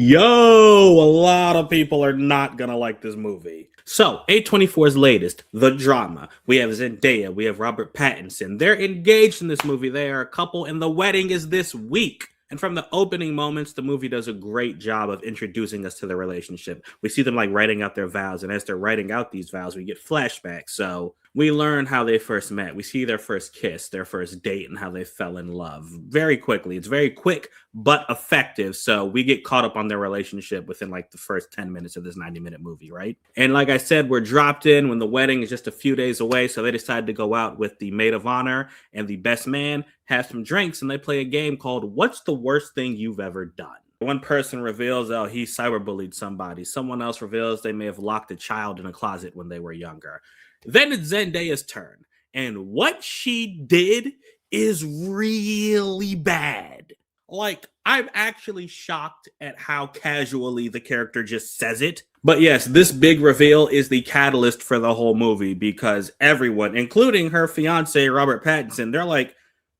Yo, a lot of people are not gonna like this movie. So, A24's latest, The Drama. We have Zendaya, we have Robert Pattinson. They're engaged in this movie. They are a couple, and the wedding is this week. And from the opening moments, the movie does a great job of introducing us to the relationship. We see them like writing out their vows, and as they're writing out these vows, we get flashbacks. So we learn how they first met. We see their first kiss, their first date, and how they fell in love very quickly. It's very quick but effective. So we get caught up on their relationship within like the first 10 minutes of this 90-minute movie, right? And like I said, we're dropped in when the wedding is just a few days away. So they decide to go out with the maid of honor and the best man, have some drinks, and they play a game called What's the Worst Thing You've Ever Done? One person reveals, oh, he cyberbullied somebody. Someone else reveals they may have locked a child in a closet when they were younger. Then it's Zendaya's turn. And what she did is really bad. Like, I'm actually shocked at how casually the character just says it. But yes, this big reveal is the catalyst for the whole movie because everyone, including her fiance, Robert Pattinson, they're like,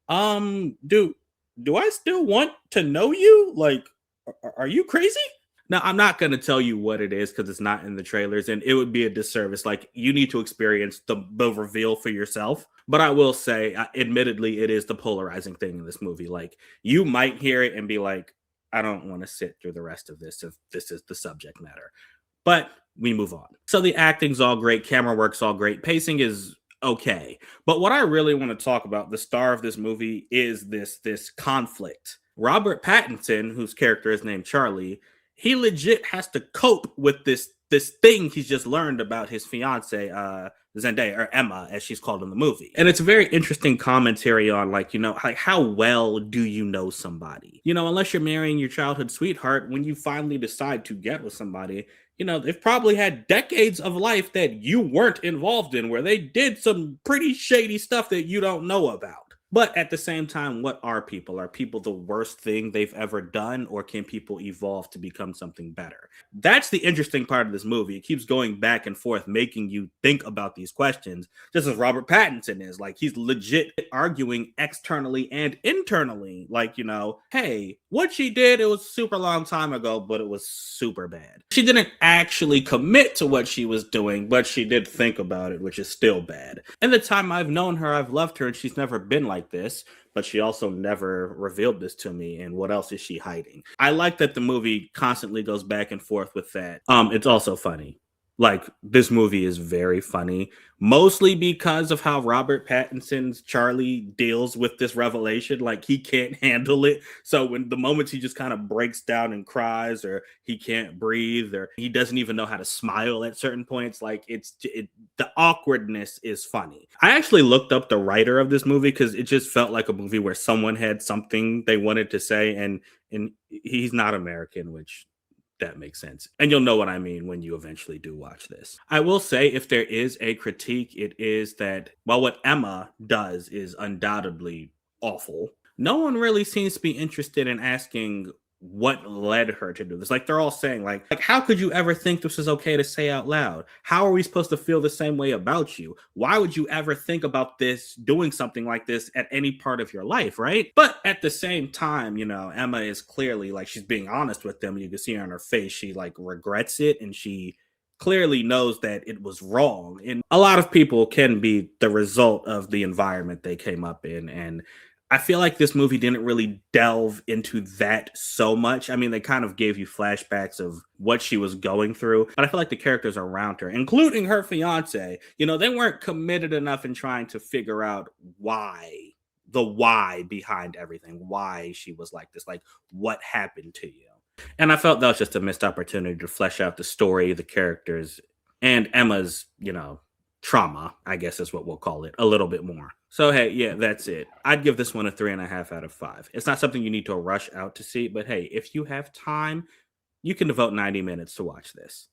do I still want to know you? Like, are you crazy? Now, I'm not going to tell you what it is because it's not in the trailers and it would be a disservice. Like, you need to experience the reveal for yourself. But I will say, admittedly, it is the polarizing thing in this movie. Like, you might hear it and be like, I don't want to sit through the rest of this if this is the subject matter. But we move on. So the acting's all great, camera work's all great, pacing is okay. But what I really want to talk about, the star of this movie, is this conflict. Robert Pattinson, whose character is named Charlie, he legit has to cope with this thing he's just learned about his fiance, Zendaya, or Emma, as she's called in the movie. And it's a very interesting commentary on, like, like how well do you know somebody? Unless you're marrying your childhood sweetheart, when you finally decide to get with somebody, they've probably had decades of life that you weren't involved in where they did some pretty shady stuff that you don't know about. But at the same time, what are people? Are people the worst thing they've ever done, or can people evolve to become something better? That's the interesting part of this movie. It keeps going back and forth, making you think about these questions, just as Robert Pattinson is. Like, he's legit arguing externally and internally. Like, hey, what she did, it was a super long time ago, but it was super bad. She didn't actually commit to what she was doing, but she did think about it, which is still bad. And the time I've known her, I've loved her, and she's never been like this, but she also never revealed this to me. And what else is she hiding? I like that the movie constantly goes back and forth with that. It's also funny. Like, this movie is very funny, mostly because of how Robert Pattinson's Charlie deals with this revelation. Like, he can't handle it. So when the moments he just kind of breaks down and cries, or he can't breathe, or he doesn't even know how to smile at certain points, like, the awkwardness is funny. I actually looked up the writer of this movie because it just felt like a movie where someone had something they wanted to say, and he's not American, which that makes sense. And you'll know what I mean when you eventually do watch this. I will say, if there is a critique, it is that while what Emma does is undoubtedly awful, no one really seems to be interested in asking what led her to do this. Like, they're all saying, like how could you ever think this is okay to say out loud? How are we supposed to feel the same way about you? Why would you ever think about this, doing something like this at any part of your life, right? But at the same time, Emma is clearly, like, she's being honest with them. You can see on her face, she like regrets it, and she clearly knows that it was wrong. And a lot of people can be the result of the environment they came up in. And I feel like this movie didn't really delve into that so much. I mean, they kind of gave you flashbacks of what she was going through, but I feel like the characters around her, including her fiance, they weren't committed enough in trying to figure out the why behind everything, why she was like this, like, what happened to you. And I felt that was just a missed opportunity to flesh out the story, the characters, and Emma's, trauma, I guess is what we'll call it, a little bit more. So, hey, yeah, that's it. I'd give this one a 3.5 out of 5. It's not something you need to rush out to see, but hey, if you have time, you can devote 90 minutes to watch this.